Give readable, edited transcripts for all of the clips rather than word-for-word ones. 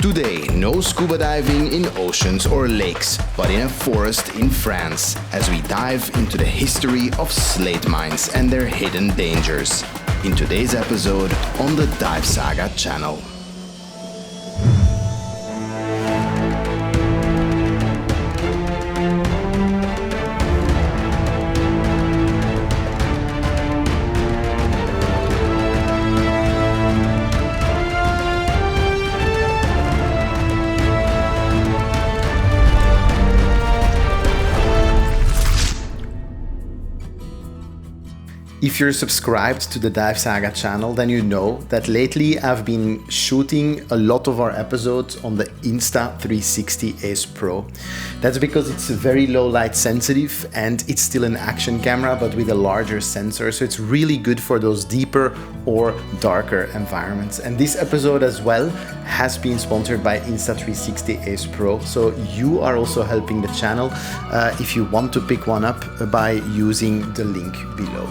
Today, no scuba diving in oceans or lakes, but in a forest in France, as we dive into the history of slate mines and their hidden dangers. In today's episode on the Divesaga channel. If you're subscribed to the Divesaga channel, then you know that lately I've been shooting a lot of our episodes on the Insta360 Ace Pro. That's because it's very low light sensitive and it's still an action camera but with a larger sensor, so it's really good for those deeper or darker environments. And this episode as well has been sponsored by Insta360 Ace Pro, so you are also helping the channel if you want to pick one up by using the link below.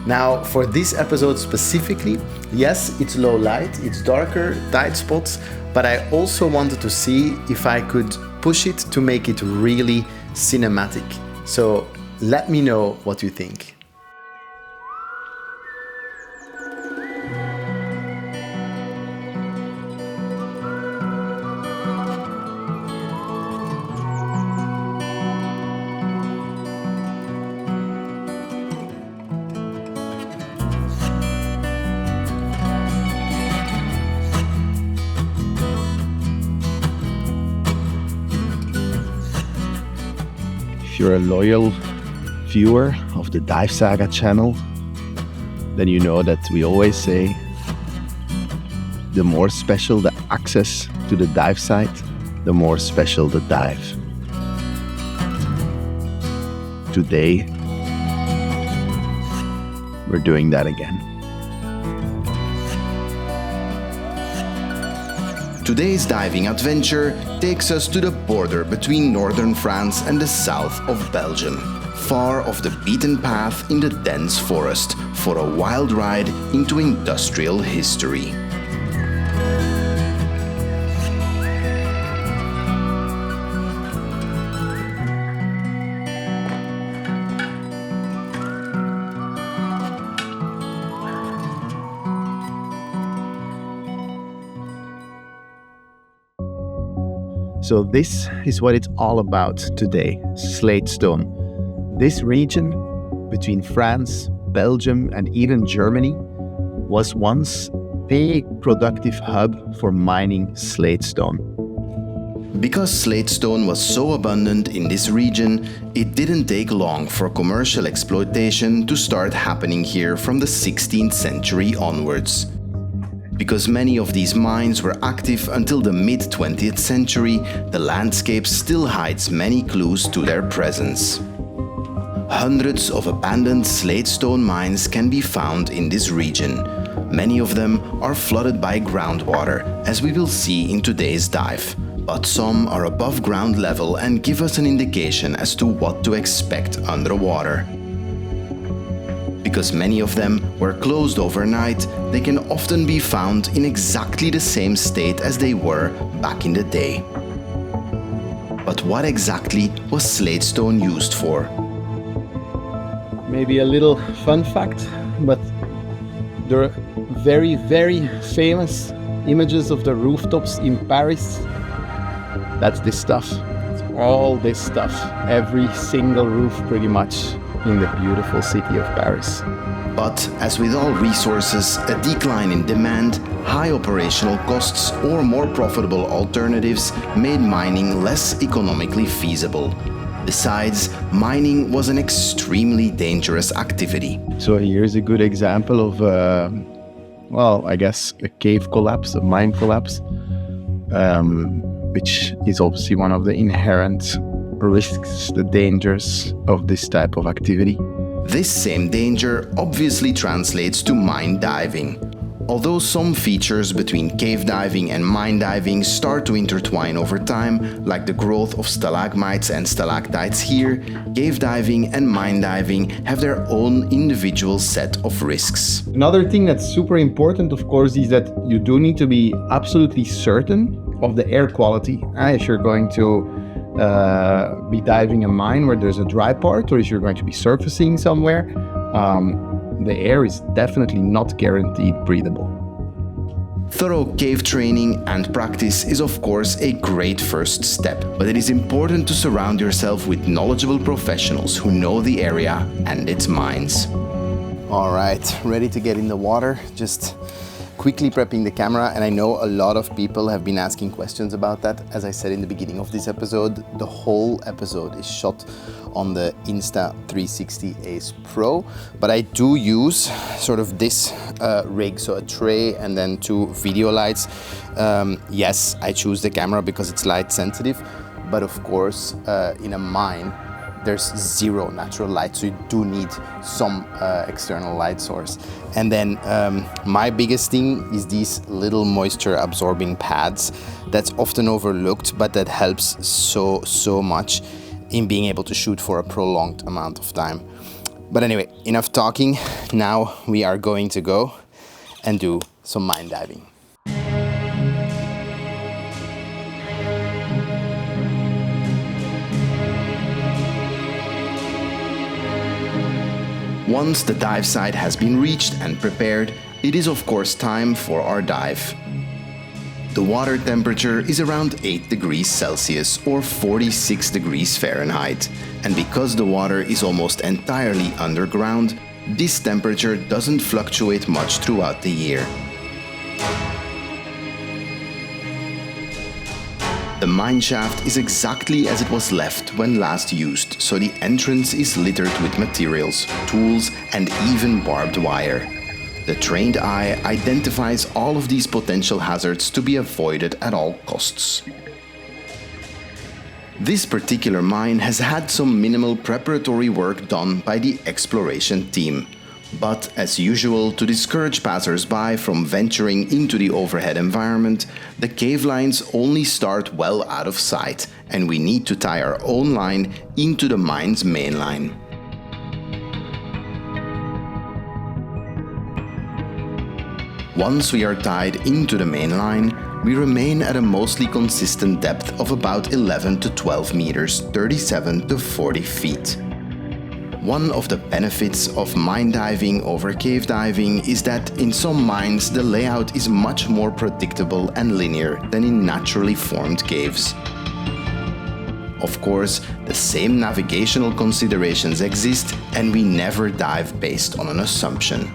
Now, for this episode specifically, yes, it's low light, it's darker, tight spots, but I also wanted to see if I could push it to make it really cinematic. So let me know what you think. If you're a loyal viewer of the Divesaga channel, then you know that we always say the more special the access to the dive site, the more special the dive. Today, we're doing that again. Today's diving adventure takes us to the border between northern France and the south of Belgium, far off the beaten path in the dense forest, for a wild ride into industrial history. So this is what it's all about today, slate stone. This region between France, Belgium and even Germany was once a productive hub for mining slate stone. Because slate stone was so abundant in this region, it didn't take long for commercial exploitation to start happening here from the 16th century onwards. Because many of these mines were active until the mid-20th century, the landscape still hides many clues to their presence. Hundreds of abandoned slate stone mines can be found in this region. Many of them are flooded by groundwater, as we will see in today's dive. But some are above ground level and give us an indication as to what to expect underwater. Because many of them were closed overnight, they can often be found in exactly the same state as they were back in the day. But what exactly was slate stone used for? Maybe a little fun fact, but there are very, very famous images of the rooftops in Paris. That's this stuff. It's all this stuff. Every single roof pretty much in the beautiful city of Paris. But as with all resources, a decline in demand, high operational costs or more profitable alternatives made mining less economically feasible. Besides, mining was an extremely dangerous activity. So here's a good example of, I guess a cave collapse, a mine collapse, which is obviously one of the inherent risks, the dangers of this type of activity. This same danger obviously translates to mine diving. Although some features between cave diving and mine diving start to intertwine over time, like the growth of stalagmites and stalactites here, cave diving and mine diving have their own individual set of risks. Another thing that's super important, of course, is that you do need to be absolutely certain of the air quality. If you're going to be diving a mine where there's a dry part, or if you're going to be surfacing somewhere, the air is definitely not guaranteed breathable. Thorough cave training and practice is of course a great first step, but it is important to surround yourself with knowledgeable professionals who know the area and its mines. All right, ready to get in the water. Just quickly prepping the camera, and I know a lot of people have been asking questions about that. As I said in the beginning of this episode, the whole episode is shot on the Insta360 Ace Pro, but I do use sort of this rig, so a tray and then 2 video lights. Yes, I choose the camera because it's light sensitive, but of course in a mine there's zero natural light, so you do need some external light source. And then my biggest thing is these little moisture absorbing pads. That's often overlooked, but that helps so much in being able to shoot for a prolonged amount of time. But anyway, enough talking. Now we are going to go and do some mine diving. Once the dive site has been reached and prepared, it is of course time for our dive. The water temperature is around 8 degrees Celsius or 46 degrees Fahrenheit, and because the water is almost entirely underground, this temperature doesn't fluctuate much throughout the year. The mine shaft is exactly as it was left when last used, so the entrance is littered with materials, tools, and even barbed wire. The trained eye identifies all of these potential hazards to be avoided at all costs. This particular mine has had some minimal preparatory work done by the exploration team. But, as usual, to discourage passers-by from venturing into the overhead environment, the cave lines only start well out of sight, and we need to tie our own line into the mine's main line. Once we are tied into the main line, we remain at a mostly consistent depth of about 11 to 12 meters, 37 to 40 feet. One of the benefits of mine diving over cave diving is that in some mines the layout is much more predictable and linear than in naturally formed caves. Of course, the same navigational considerations exist, and we never dive based on an assumption.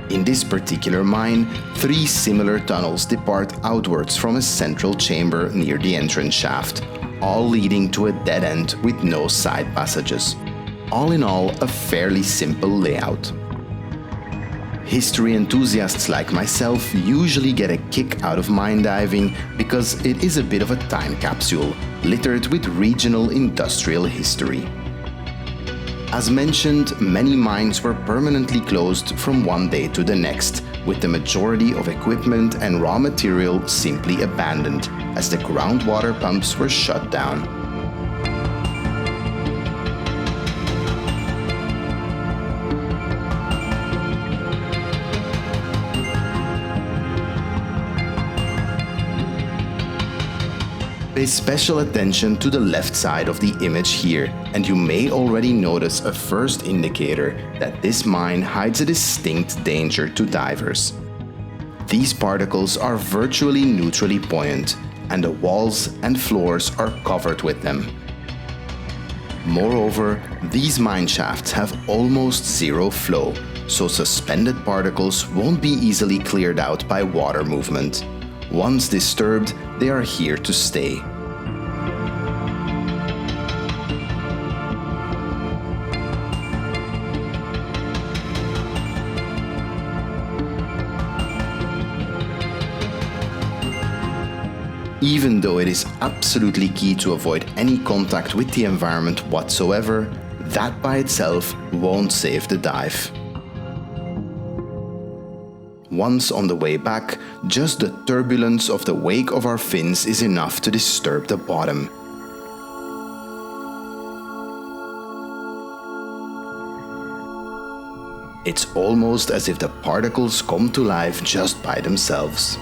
In this particular mine, 3 similar tunnels depart outwards from a central chamber near the entrance shaft, all leading to a dead end with no side passages. All in all, a fairly simple layout. History enthusiasts like myself usually get a kick out of mine diving because it is a bit of a time capsule, littered with regional industrial history. As mentioned, many mines were permanently closed from one day to the next, with the majority of equipment and raw material simply abandoned, as the groundwater pumps were shut down. Pay special attention to the left side of the image here, and you may already notice a first indicator that this mine hides a distinct danger to divers. These particles are virtually neutrally buoyant, and the walls and floors are covered with them. Moreover, these mine shafts have almost zero flow, so suspended particles won't be easily cleared out by water movement. Once disturbed, they are here to stay. Even though it is absolutely key to avoid any contact with the environment whatsoever, that by itself won't save the dive. Once on the way back, just the turbulence of the wake of our fins is enough to disturb the bottom. It's almost as if the particles come to life just by themselves.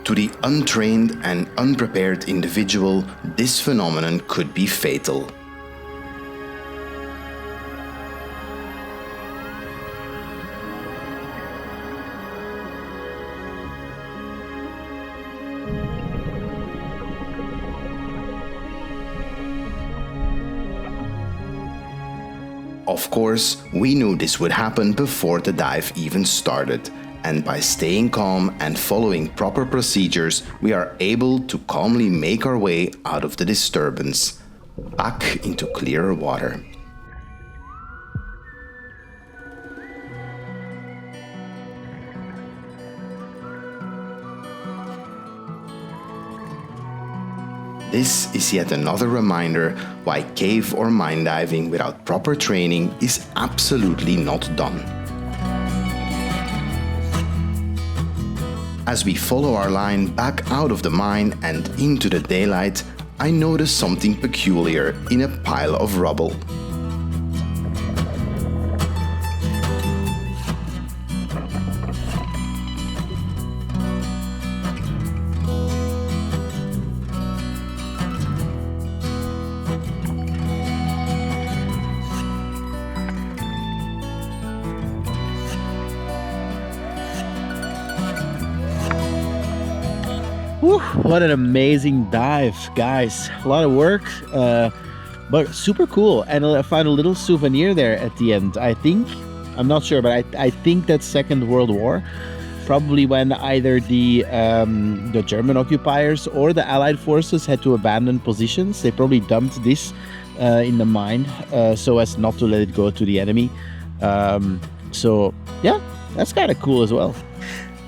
To the untrained and unprepared individual, this phenomenon could be fatal. Of course, we knew this would happen before the dive even started. And by staying calm and following proper procedures, we are able to calmly make our way out of the disturbance, back into clearer water. This is yet another reminder why cave or mine diving without proper training is absolutely not done. As we follow our line back out of the mine and into the daylight, I notice something peculiar in a pile of rubble. Whew, what an amazing dive, guys. A lot of work, but super cool. And I found a little souvenir there at the end. I think, I'm not sure, but I think that's Second World War. Probably when either the German occupiers or the Allied forces had to abandon positions. They probably dumped this in the mine so as not to let it go to the enemy. So yeah, that's kind of cool as well.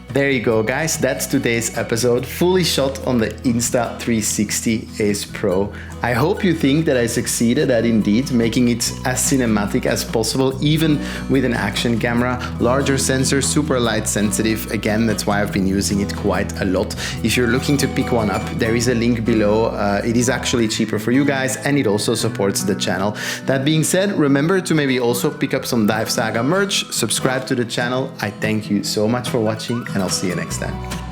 There you go, guys. That's today's episode, fully shot on the Insta360 Ace Pro. I hope you think that I succeeded at indeed making it as cinematic as possible, even with an action camera. Larger sensor, super light sensitive. Again, that's why I've been using it quite a lot. If you're looking to pick one up, there is a link below. It is actually cheaper for you guys, and it also supports the channel. That being said, remember to maybe also pick up some Divesaga merch, subscribe to the channel. I thank you so much for watching, and I'll see you next time.